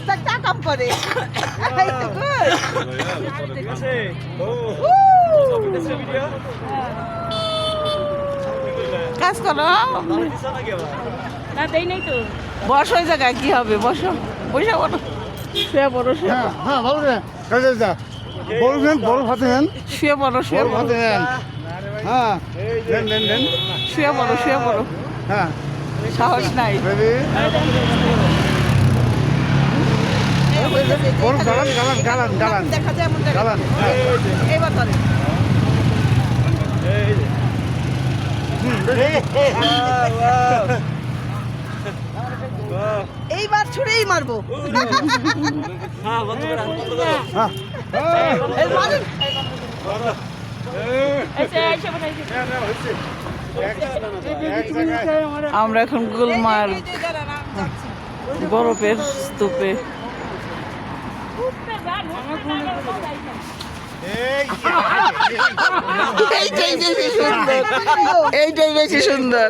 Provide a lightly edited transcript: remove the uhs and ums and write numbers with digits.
টাকা কাম করে কাজ করো না দেই নাই তো বসো ওই জায়গায় কি হবে বসো বসে বলো শুয়ে পড়ো শুয়ে হ্যাঁ হ্যাঁ ভালো রে কাজে যা বলবেন বড় ভাতে নেন শুয়ে পড়ো শুয়ে বড় পড়ো ভাতে নেন হ্যাঁ নেন নেন নেন শুয়ে পড়ো শুয়ে পড়ো হ্যাঁ সাহস নাই বেবি বড় গালান গালান গালান গালান দেখা যায় এমন দেখা গালান হ্যাঁ এইবার ধরে এইবার ছুড়েই মারবো হ্যাঁ এই মারেন। এসে এসে বানাইছি আমরা এখন গুলমার্গ বরফের স্তূপে এইটাই বেশি সুন্দর এইটাই বেশি সুন্দর